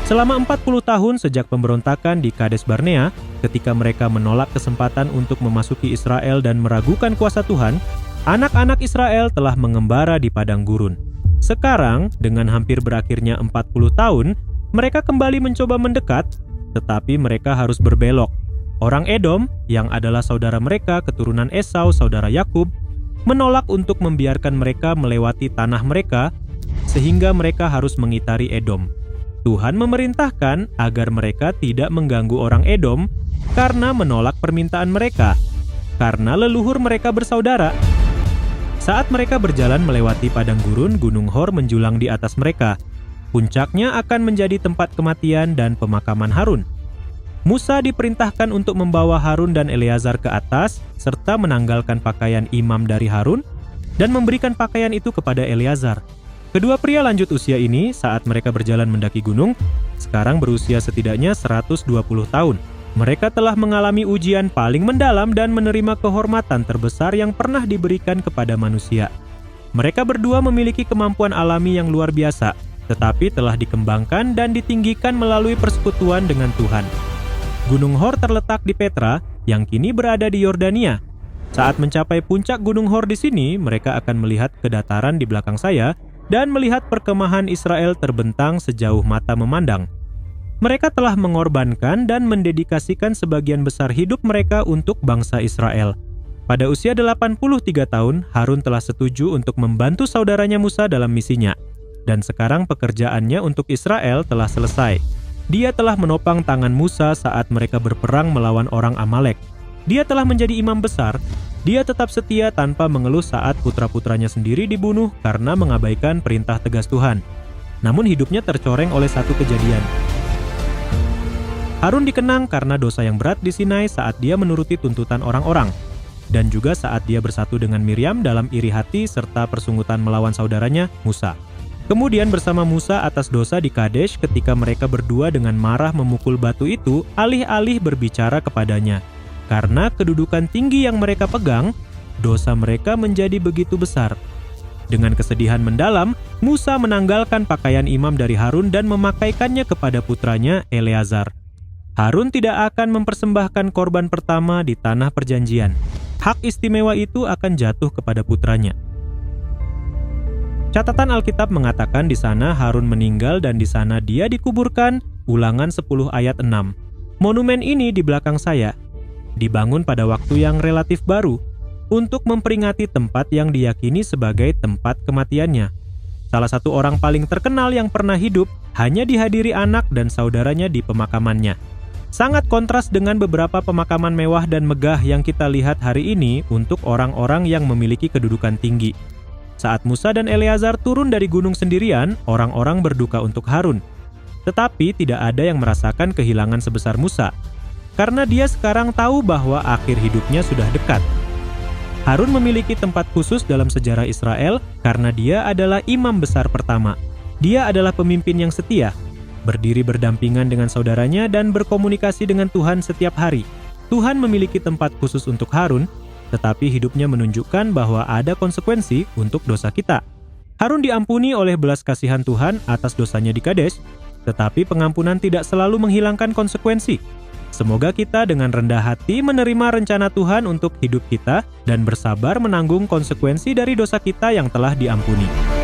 Selama 40 tahun sejak pemberontakan di Kades Barnea, ketika mereka menolak kesempatan untuk memasuki Israel dan meragukan kuasa Tuhan, anak-anak Israel telah mengembara di padang gurun. Sekarang, dengan hampir berakhirnya 40 tahun, mereka kembali mencoba mendekat, tetapi mereka harus berbelok. Orang Edom, yang adalah saudara mereka keturunan Esau, saudara Yakub, menolak untuk membiarkan mereka melewati tanah mereka, sehingga mereka harus mengitari Edom. Tuhan memerintahkan agar mereka tidak mengganggu orang Edom karena menolak permintaan mereka, karena leluhur mereka bersaudara. Saat mereka berjalan melewati padang gurun, Gunung Hor menjulang di atas mereka. Puncaknya akan menjadi tempat kematian dan pemakaman Harun. Musa diperintahkan untuk membawa Harun dan Eleazar ke atas, serta menanggalkan pakaian imam dari Harun, dan memberikan pakaian itu kepada Eleazar. Kedua pria lanjut usia ini, saat mereka berjalan mendaki gunung, sekarang berusia setidaknya 120 tahun. Mereka telah mengalami ujian paling mendalam dan menerima kehormatan terbesar yang pernah diberikan kepada manusia. Mereka berdua memiliki kemampuan alami yang luar biasa, tetapi telah dikembangkan dan ditinggikan melalui persekutuan dengan Tuhan. Gunung Hor terletak di Petra, yang kini berada di Yordania. Saat mencapai puncak Gunung Hor di sini, mereka akan melihat ke dataran di belakang saya, dan melihat perkemahan Israel terbentang sejauh mata memandang. Mereka telah mengorbankan dan mendedikasikan sebagian besar hidup mereka untuk bangsa Israel. Pada usia 83 tahun, Harun telah setuju untuk membantu saudaranya Musa dalam misinya. Dan sekarang pekerjaannya untuk Israel telah selesai. Dia telah menopang tangan Musa saat mereka berperang melawan orang Amalek. Dia telah menjadi imam besar. Dia tetap setia tanpa mengeluh saat putra-putranya sendiri dibunuh karena mengabaikan perintah tegas Tuhan. Namun hidupnya tercoreng oleh satu kejadian. Harun dikenang karena dosa yang berat di Sinai saat dia menuruti tuntutan orang-orang, dan juga saat dia bersatu dengan Miriam dalam iri hati serta persungutan melawan saudaranya, Musa. Kemudian bersama Musa atas dosa di Kadesh ketika mereka berdua dengan marah memukul batu itu alih-alih berbicara kepadanya. Karena kedudukan tinggi yang mereka pegang, dosa mereka menjadi begitu besar. Dengan kesedihan mendalam, Musa menanggalkan pakaian imam dari Harun dan memakaikannya kepada putranya Eleazar. Harun tidak akan mempersembahkan korban pertama di tanah perjanjian. Hak istimewa itu akan jatuh kepada putranya. Catatan Alkitab mengatakan di sana Harun meninggal dan di sana dia dikuburkan, Ulangan 10 ayat 6. Monumen ini di belakang saya dibangun pada waktu yang relatif baru untuk memperingati tempat yang diyakini sebagai tempat kematiannya. Salah satu orang paling terkenal yang pernah hidup hanya dihadiri anak dan saudaranya di pemakamannya. Sangat kontras dengan beberapa pemakaman mewah dan megah yang kita lihat hari ini untuk orang-orang yang memiliki kedudukan tinggi. Saat Musa dan Eleazar turun dari gunung sendirian, orang-orang berduka untuk Harun. Tetapi tidak ada yang merasakan kehilangan sebesar Musa, karena dia sekarang tahu bahwa akhir hidupnya sudah dekat. Harun memiliki tempat khusus dalam sejarah Israel karena dia adalah imam besar pertama. Dia adalah pemimpin yang setia, berdiri berdampingan dengan saudaranya dan berkomunikasi dengan Tuhan setiap hari. Tuhan memiliki tempat khusus untuk Harun, tetapi hidupnya menunjukkan bahwa ada konsekuensi untuk dosa kita. Harun diampuni oleh belas kasihan Tuhan atas dosanya di Kadesh, tetapi pengampunan tidak selalu menghilangkan konsekuensi. Semoga kita dengan rendah hati menerima rencana Tuhan untuk hidup kita dan bersabar menanggung konsekuensi dari dosa kita yang telah diampuni.